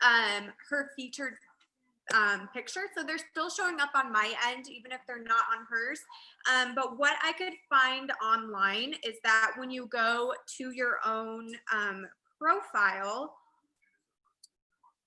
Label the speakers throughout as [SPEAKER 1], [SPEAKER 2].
[SPEAKER 1] her featured picture. So they're still showing up on my end, even if they're not on hers. But what I could find online is that when you go to your own profile,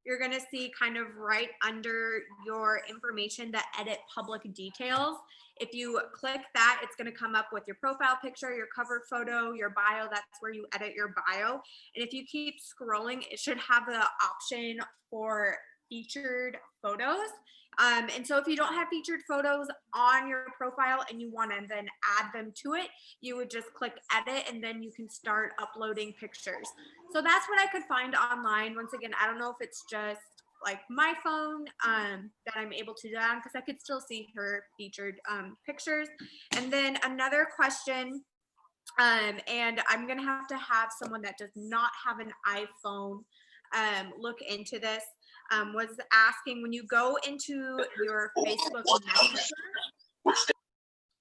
[SPEAKER 1] you're going to see kind of right under your information, the edit public details. If you click that, it's going to come up with your profile picture, your cover photo, your bio. That's where you edit your bio. And if you keep scrolling, it should have the option for featured photos. And so if you don't have featured photos on your profile and you want to then add them to it, you would just click edit and then you can start uploading pictures. So that's what I could find online. Once again, I don't know if it's just like my phone that I'm able to do that because I could still see her featured pictures. And then another question, and I'm gonna have to have someone that does not have an iPhone look into this, was asking when you go into your Facebook Messenger,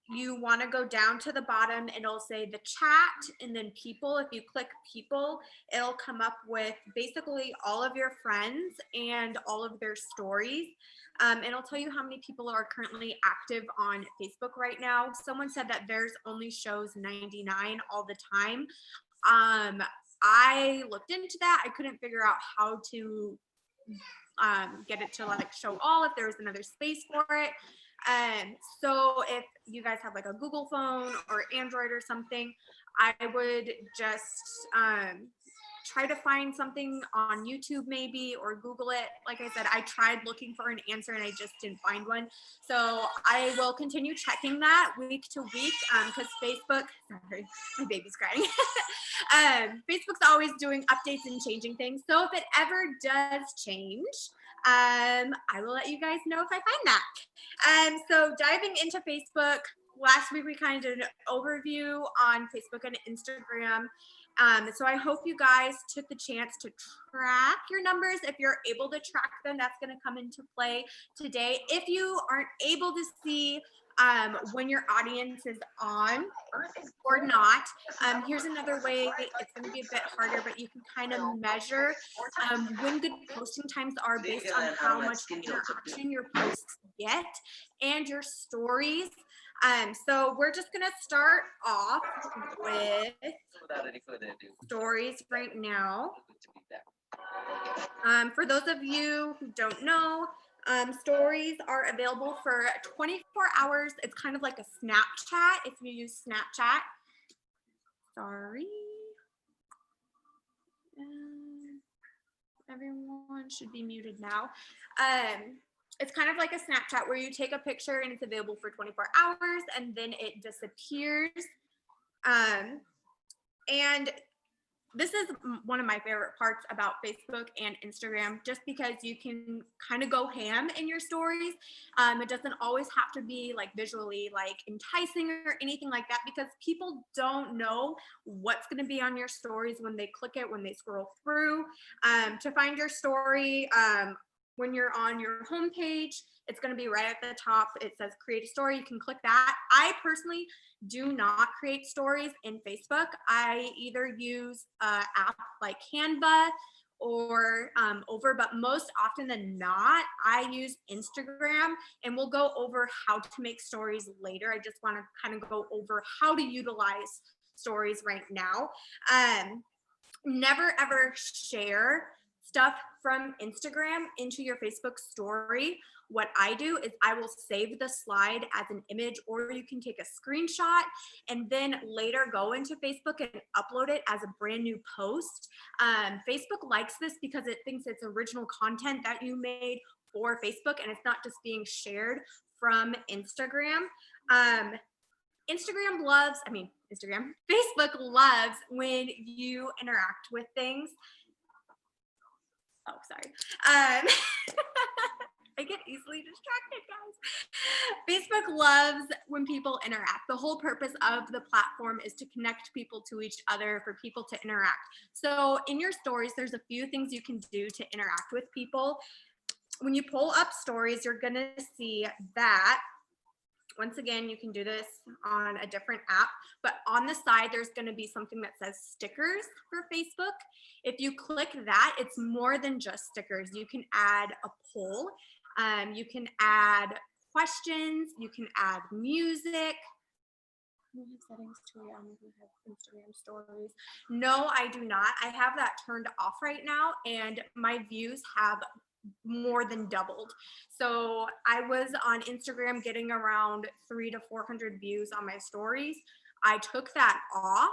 [SPEAKER 1] you want to go down to the bottom and it'll say the chat and then people. If you click people, it'll come up with basically all of your friends and all of their stories. And it'll tell you how many people are currently active on Facebook right now. Someone said that theirs only shows 99 all the time. I looked into that. I couldn't figure out how to get it to like show all, if there was another space for it. So if you guys have like a Google phone or Android or something, I would just try to find something on YouTube maybe, or Google it. Like I said, I tried looking for an answer and I just didn't find one. So I will continue checking that week to week because Facebook, sorry, my baby's crying. Facebook's always doing updates and changing things. So if it ever does change, I will let you guys know if I find that. So diving into Facebook, last week we kind of did an overview on Facebook and Instagram. So I hope you guys took the chance to track your numbers. If you're able to track them, that's going to come into play today. If you aren't able to see when your audience is on or not, here's another way. It's going to be a bit harder, but you can kind of measure when good posting times are based on how much interaction your posts get and your stories. So we're just going to start off with stories right now. For those of you who don't know, stories are available for 24 hours. It's kind of like a Snapchat if you use Snapchat. Sorry. Everyone should be muted now. It's kind of like a Snapchat where you take a picture and it's available for 24 hours and then it disappears. And this is one of my favorite parts about Facebook and Instagram, just because you can kind of go ham in your stories. It doesn't always have to be like visually like enticing or anything like that, because people don't know what's going to be on your stories when they click it, when they scroll through. To find your story, when you're on your homepage, it's going to be right at the top. It says create a story. You can click that. I personally do not create stories in Facebook. I either use an app like Canva or Over, but most often than not, I use Instagram, and we'll go over how to make stories later. I just want to kind of go over how to utilize stories right now. Never ever share stuff from Instagram into your Facebook story. What I do is I will save the slide as an image, or you can take a screenshot and then later go into Facebook and upload it as a brand new post. Facebook likes this because it thinks it's original content that you made for Facebook and it's not just being shared from Instagram. Facebook loves when you interact with things. Oh, sorry. I get easily distracted, guys. Facebook loves when people interact. The whole purpose of the platform is to connect people to each other, for people to interact. So in your stories, there's a few things you can do to interact with people. When you pull up stories, you're going to see that Once again, you can do this on a different app, but on the side, there's going to be something that says stickers for Facebook. If you click that, it's more than just stickers. You can add a poll, you can add questions, you can add music. You have settings to have Instagram stories. No, I do not. I have that turned off right now, and my views have more than doubled. So I was on Instagram getting around 300 to 400 views on my stories. I took that off,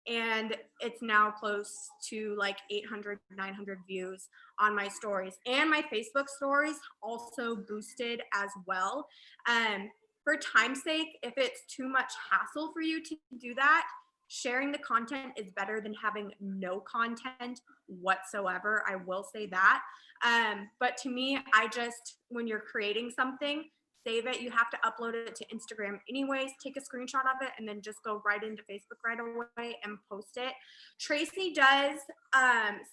[SPEAKER 1] and it's now close to like 800, 900 views on my stories. And my Facebook stories also boosted as well. For time's sake, if it's too much hassle for you to do that, sharing the content is better than having no content whatsoever. I will say that. But to me, when you're creating something, save it. You have to upload it to Instagram anyways, take a screenshot of it, and then just go right into Facebook right away and post it. Tracy does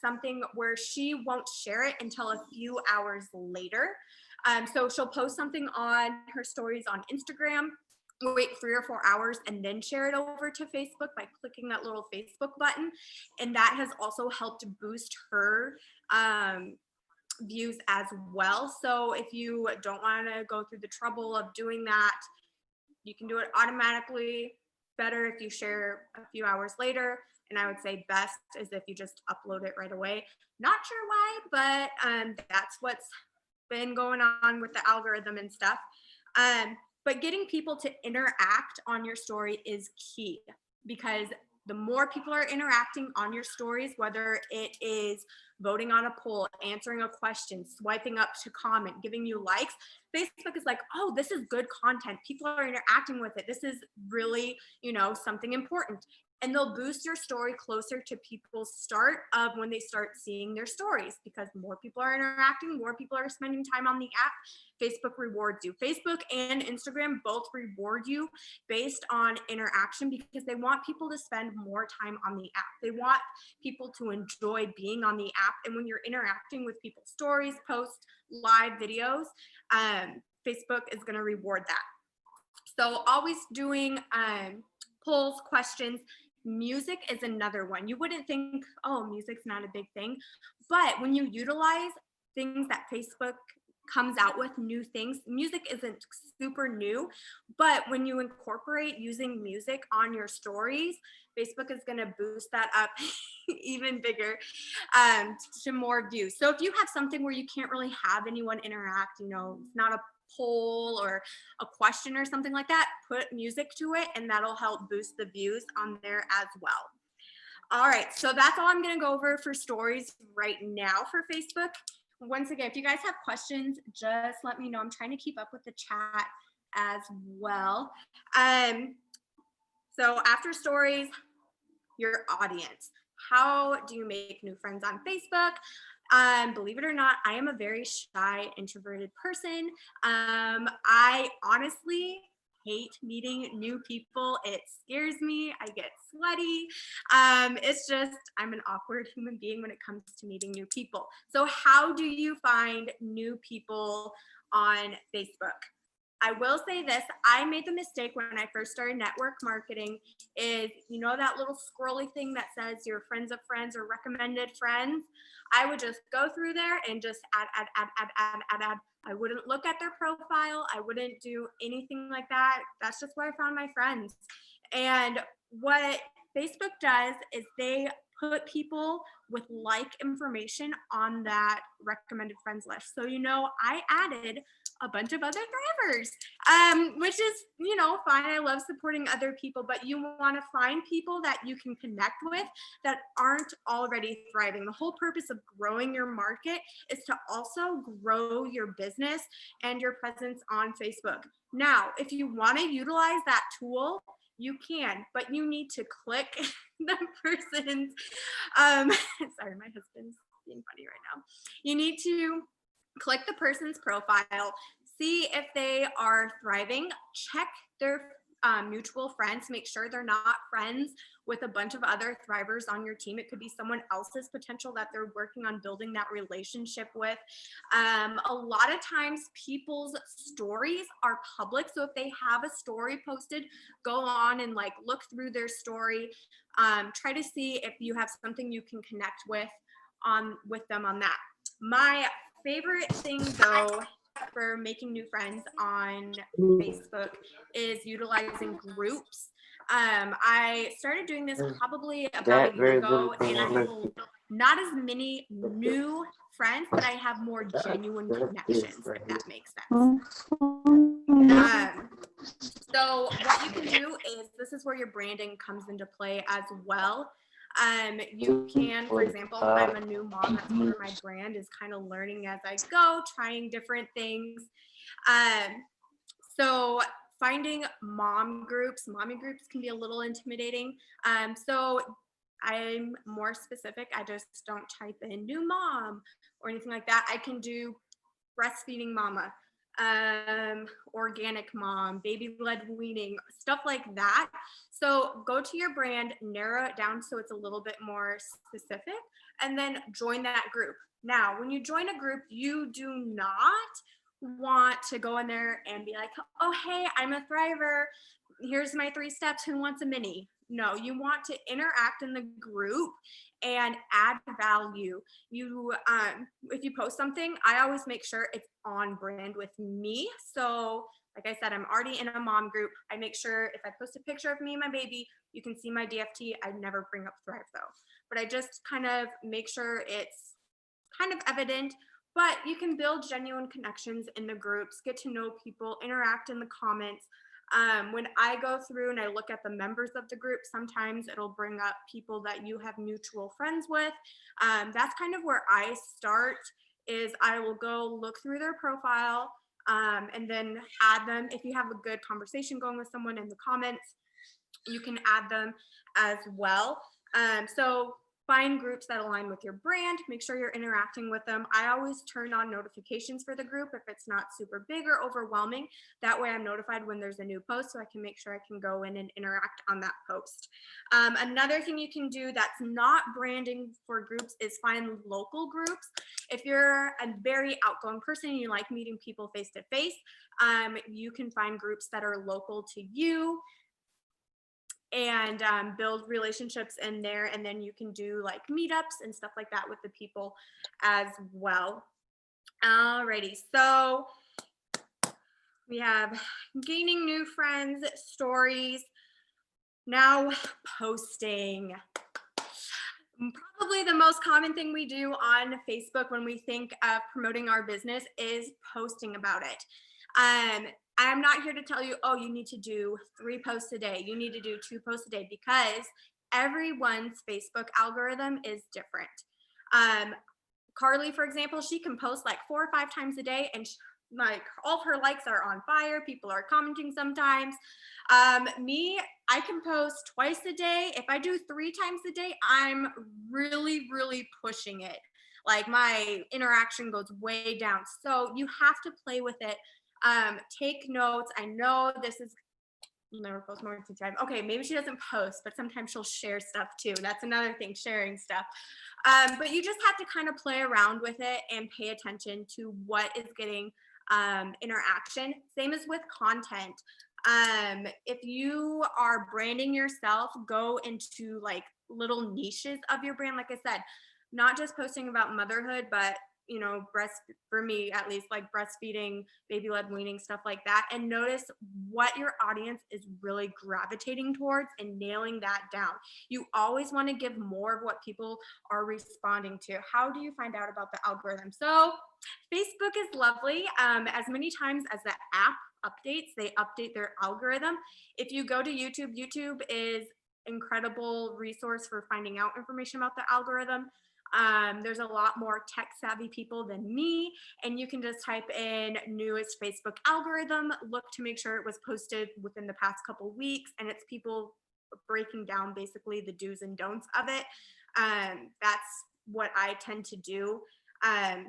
[SPEAKER 1] something where she won't share it until a few hours later. So she'll post something on her stories on Instagram, wait 3 or 4 hours, and then share it over to Facebook by clicking that little Facebook button. And that has also helped boost her views as well. So if you don't want to go through the trouble of doing that, you can do it automatically. Better if you share a few hours later. And I would say best is if you just upload it right away. Not sure why, but that's what's been going on with the algorithm and stuff. But getting people to interact on your story is key, because the more people are interacting on your stories, whether it is voting on a poll, answering a question, swiping up to comment, giving you likes, Facebook is like, oh, this is good content. People are interacting with it. This is really, something important. And they'll boost your story closer to people's start of when they start seeing their stories, because more people are interacting, more people are spending time on the app. Facebook rewards you. Facebook and Instagram both reward you based on interaction, because they want people to spend more time on the app. They want people to enjoy being on the app. And when you're interacting with people's stories, posts, live videos, Facebook is going to reward that. So always doing polls, questions. Music is another one. You wouldn't think, oh, music's not a big thing. But when you utilize things that Facebook comes out with, new things, music isn't super new, but when you incorporate using music on your stories, Facebook is going to boost that up even bigger to more views. So if you have something where you can't really have anyone interact, it's not a poll or a question or something like that, put music to it, and that'll help boost the views on there as well. All right, so that's all I'm going to go over for stories right now for Facebook. Once again, if you guys have questions, just let me know. I'm trying to keep up with the chat as well. So after stories, your audience. How do you make new friends on Facebook? Believe it or not, I am a very shy, introverted person. I honestly hate meeting new people. It scares me. I get sweaty. It's just, I'm an awkward human being when it comes to meeting new people. So how do you find new people on Facebook? I will say this, I made the mistake when I first started network marketing is, that little scrolly thing that says your friends of friends or recommended friends. I would just go through there and just add. I wouldn't look at their profile. I wouldn't do anything like that. That's just where I found my friends. And what Facebook does is they put people with like information on that recommended friends list. So, I added a bunch of other thrivers, which is, fine. I love supporting other people, but you want to find people that you can connect with that aren't already thriving. The whole purpose of growing your market is to also grow your business and your presence on Facebook. Now, if you want to utilize that tool, you can, but you need to click the person's, sorry, my husband's being funny right now. You need to click the person's profile, see if they are thriving, check their mutual friends. Make sure they're not friends with a bunch of other thrivers on your team. It could be someone else's potential that they're working on building that relationship with. A lot of times people's stories are public. So if they have a story posted, go on and like look through their story. Try to see if you have something you can connect with them on that. My favorite thing though for making new friends on Facebook is utilizing groups. I started doing this probably about a year ago, and I have not as many new friends, but I have more genuine connections, if that makes sense. So what you can do is, this is where your branding comes into play as well. You can, for example, I'm a new mom, that's part of my brand, is kind of learning as I go, trying different things. So finding mommy groups can be a little intimidating. So I'm more specific. I just don't type in new mom or anything like that. I can do breastfeeding mama, organic mom, baby-led weaning, stuff like that. So go to your brand, narrow it down so it's a little bit more specific, and then join that group. Now, when you join a group, you do not want to go in there and be like, oh, hey, I'm a thriver. Here's my 3 steps. Who wants a mini? No, you want to interact in the group and add value. You, if you post something, I always make sure it's on brand with me. So like I said, I'm already in a mom group. I make sure if I post a picture of me and my baby, you can see my DFT. I never bring up Thrive though, but I just kind of make sure it's kind of evident. But you can build genuine connections in the groups, get to know people, interact in the comments. When I go through and I look at the members of the group, sometimes it'll bring up people that you have mutual friends with. That's kind of where I start, is I will go look through their profile and then add them. If you have a good conversation going with someone in the comments, you can add them as well. So find groups that align with your brand, make sure you're interacting with them. I always turn on notifications for the group if it's not super big or overwhelming. That way I'm notified when there's a new post, so I can make sure I can go in and interact on that post. Another thing you can do that's not branding for groups is find local groups. If you're a very outgoing person and you like meeting people face to face, you can find groups that are local to you and build relationships in there, and then you can do like meetups and stuff like that with the people as well. Alrighty, so we have gaining new friends, stories. Now posting. Probably the most common thing we do on Facebook when we think of promoting our business is posting about it. I'm not here to tell you, oh, you need to do 3 posts a day. You need to do 2 posts a day, because everyone's Facebook algorithm is different. Carly, for example, she can post like 4 or 5 times a day, and like all of her likes are on fire. People are commenting sometimes. Me, I can post twice a day. If I do 3 times a day, I'm really, really pushing it. Like my interaction goes way down. So you have to play with it. Take notes. I know this is never post more than 2 times. Okay, maybe she doesn't post, but sometimes she'll share stuff too. That's another thing, sharing stuff. But you just have to kind of play around with it and pay attention to what is getting interaction. Same as with content. If you are branding yourself, go into like little niches of your brand. Like I said, not just posting about motherhood, but you know, for me at least, like breastfeeding, baby-led weaning, stuff like that, and notice what your audience is really gravitating towards and nailing that down. You always want to give more of what people are responding to. How do you find out about the algorithm? So Facebook is lovely. As many times as the app updates, they update their algorithm. If you go to YouTube, YouTube is incredible resource for finding out information about the algorithm. There's a lot more tech savvy people than me, and you can just type in newest Facebook algorithm, look to make sure it was posted within the past couple weeks, and it's people breaking down basically the do's and don'ts of it. That's what I tend to do. And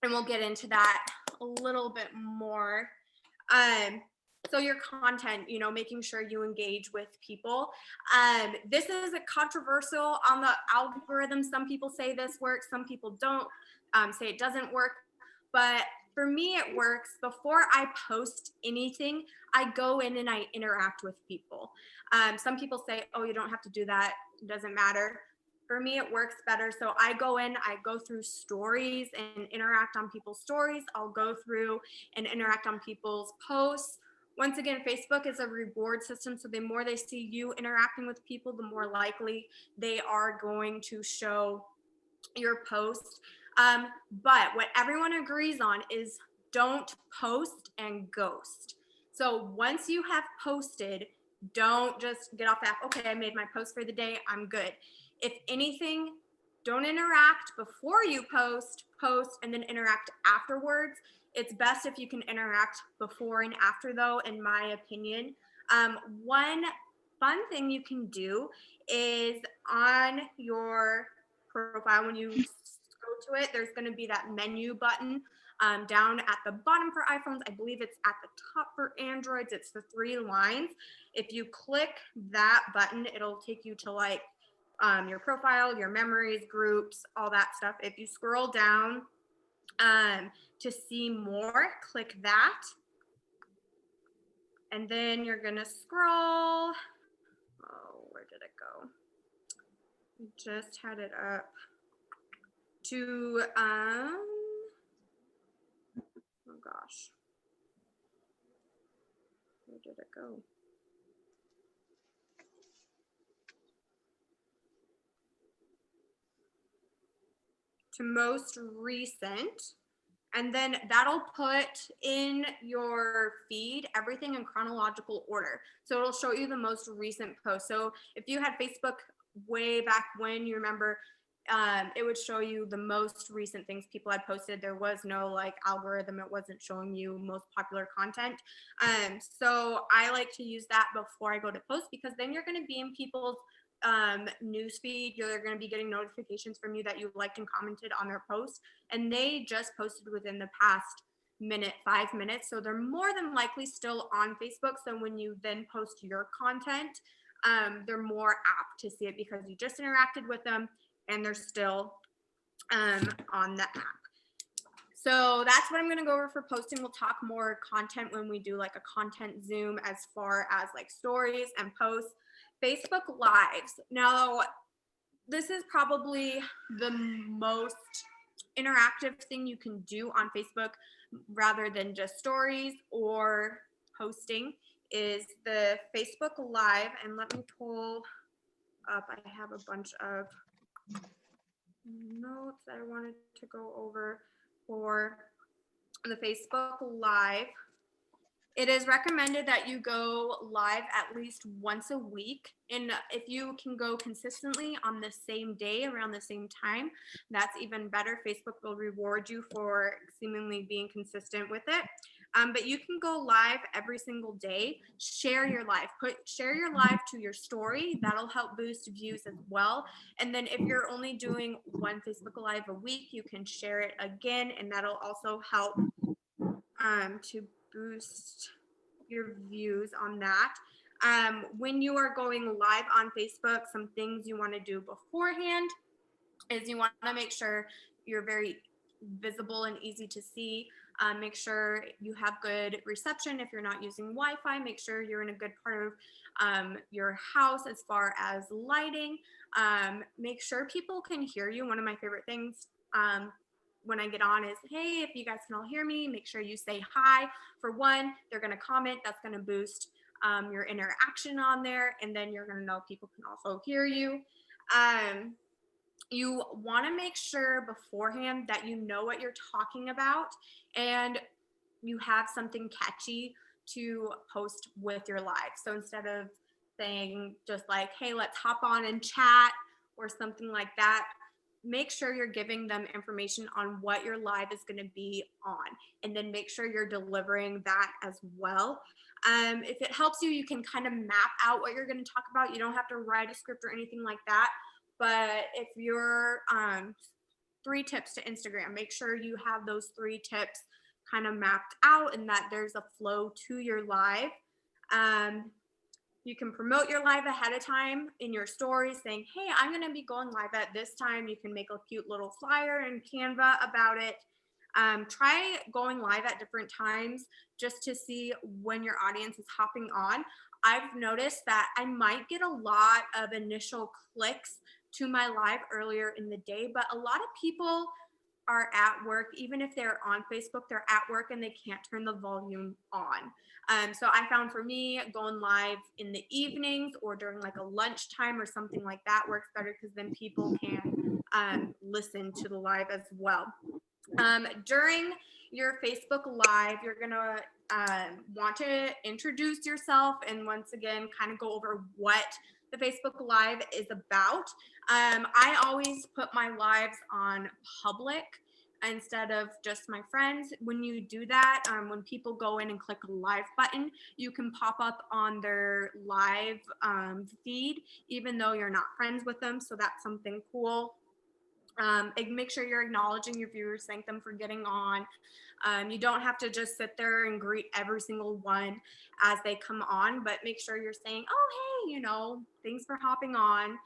[SPEAKER 1] we'll get into that a little bit more. So your content, you know, making sure you engage with people. This is a controversial on the algorithm. Some people say this works, some people don't, say it doesn't work. But for me, it works. Before I post anything, I go in and I interact with people. Some people say, oh, you don't have to do that. It doesn't matter. For me, it works better. So I go in, I go through stories and interact on people's stories. I'll go through and interact on people's posts. Once again, Facebook is a reward system. So the more they see you interacting with people, the more likely they are going to show your post. But what everyone agrees on is don't post and ghost. So once you have posted, don't just get off the app. Okay, I made my post for the day. I'm good. If anything, don't interact before you post, and then interact afterwards. It's best if you can interact before and after, though, in my opinion. One fun thing you can do is on your profile, when you go to it, there's going to be that menu button down at the bottom for iPhones. I believe it's at the top for Androids. It's the 3 lines. If you click that button, it'll take you to like your profile, your memories, groups, all that stuff. If you scroll down to see more, click that. And then you're going to scroll. Oh, where did it go? I just had it up to, oh gosh, where did it go? To most recent, and then that'll put in your feed everything in chronological order. So it'll show you the most recent post. So if you had Facebook way back when, you remember, it would show you the most recent things people had posted. There was no like algorithm. It wasn't showing you most popular content. So I like to use that before I go to post, because then you're going to be in people's newsfeed. You're going to be getting notifications from you that you liked and commented on their post, and they just posted within the past 5 minutes. So they're more than likely still on Facebook. So when you then post your content, they're more apt to see it because you just interacted with them and they're still on the app. So that's what I'm going to go over for posting. We'll talk more content when we do like a content zoom as far as like stories and posts. Facebook Lives. Now, this is probably the most interactive thing you can do on Facebook rather than just stories or posting, is the Facebook Live. And let me pull up, I have a bunch of notes that I wanted to go over for the Facebook Live. It is recommended that you go live at least once a week. And if you can go consistently on the same day around the same time, that's even better. Facebook will reward you for seemingly being consistent with it. But you can go live every single day. Share your live. Share your live to your story. That'll help boost views as well. And then if you're only doing one Facebook Live a week, you can share it again, and that'll also help to boost your views on that. When you are going live on Facebook, some things you want to do beforehand is you want to make sure you're very visible and easy to see. Make sure you have good reception. If you're not using Wi-Fi, make sure you're in a good part of your house as far as lighting. Make sure people can hear you. One of my favorite things when I get on is, hey, if you guys can all hear me, make sure you say hi. For one, they're going to comment. That's going to boost your interaction on there. And then you're going to know people can also hear you. You want to make sure beforehand that you know what you're talking about and you have something catchy to post with your live. So instead of saying just like, hey, let's hop on and chat or something like that, make sure you're giving them information on what your live is going to be on, and then make sure you're delivering that as well. If it helps you, you can kind of map out what you're going to talk about. You don't have to write a script or anything like that. But if you're 3 tips to Instagram, make sure you have those 3 tips kind of mapped out and that there's a flow to your live. You can promote your live ahead of time in your stories saying, hey, I'm going to be going live at this time. You can make a cute little flyer in Canva about it. Try going live at different times just to see when your audience is hopping on. I've noticed that I might get a lot of initial clicks to my live earlier in the day, but a lot of people are at work. Even if they're on Facebook, they're at work and they can't turn the volume on. So I found for me, going live in the evenings or during like a lunchtime or something like that works better, because then people can listen to the live as well. During your Facebook Live, you're gonna want to introduce yourself and once again kind of go over what the Facebook Live is about. I always put my lives on public instead of just my friends. When you do that, when people go in and click a live button, you can pop up on their live feed, even though you're not friends with them. So that's something cool. And make sure you're acknowledging your viewers, thank them for getting on. You don't have to just sit there and greet every single one as they come on, but make sure you're saying, oh, hey, thanks for hopping on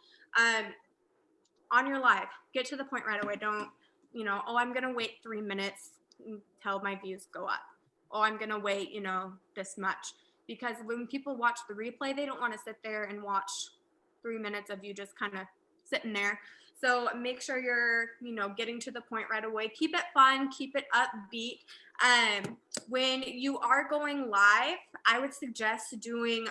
[SPEAKER 1] your live. Get to the point right away. Don't, oh, I'm going to wait 3 minutes until my views go up. Oh, I'm going to wait, this much. Because when people watch the replay, they don't want to sit there and watch 3 minutes of you just kind of sitting there. So make sure you're, getting to the point right away. Keep it fun, keep it upbeat. When you are going live, I would suggest doing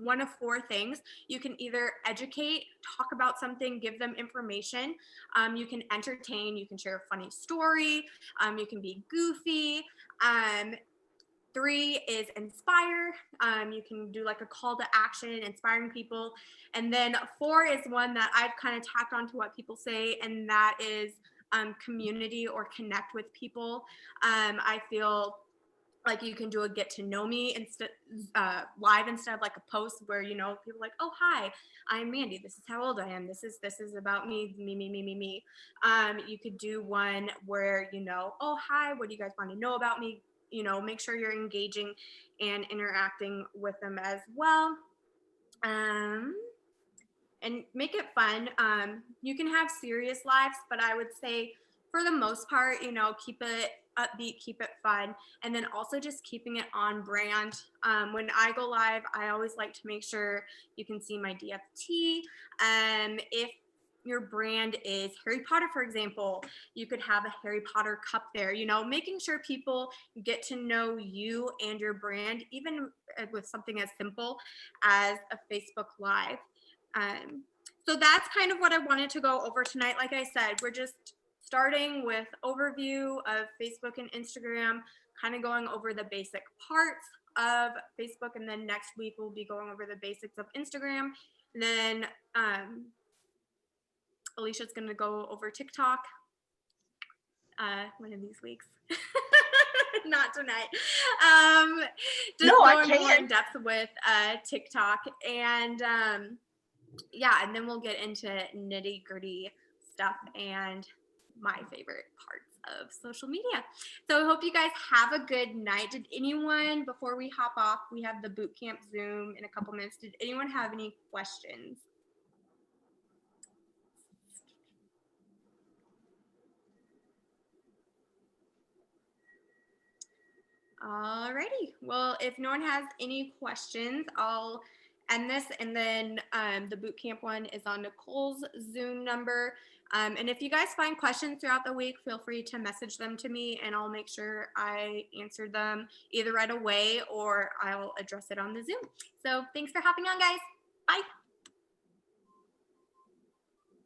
[SPEAKER 1] one of 4 things. You can either educate, talk about something, give them information. You can entertain, you can share a funny story. You can be goofy. 3 is inspire. You can do like a call to action, inspiring people. And then 4 is one that I've kind of tacked onto what people say, and that is community or connect with people. I feel like you can do a get to know me instead live instead of like a post where people are like, oh, hi, I'm Mandy, this is how old I am, this is about me. You could do one where oh, hi, what do you guys want to know about me? Make sure you're engaging and interacting with them as well. And make it fun. You can have serious lives, but I would say for the most part, keep it upbeat, keep it fun, and then also just keeping it on brand. When I go live, I always like to make sure you can see my DFT. If your brand is Harry Potter, for example, you could have a Harry Potter cup there, making sure people get to know you and your brand, even with something as simple as a Facebook Live. So that's kind of what I wanted to go over tonight. Like I said, we're just starting with overview of Facebook and Instagram, kind of going over the basic parts of Facebook, and then next week we'll be going over the basics of Instagram. And then Alicia's going to go over TikTok one of these weeks. Not tonight. Just going more in depth with TikTok, and and then we'll get into nitty gritty stuff and my favorite parts of social media. So I hope you guys have a good night. Did anyone, before we hop off, we have the boot camp Zoom in a couple minutes, did anyone have any questions? Alrighty. Well, if no one has any questions, I'll end this, and then the bootcamp one is on Nicole's Zoom number. And if you guys find questions throughout the week, feel free to message them to me, and I'll make sure I answer them either right away or I'll address it on the Zoom. So thanks for hopping on, guys. Bye.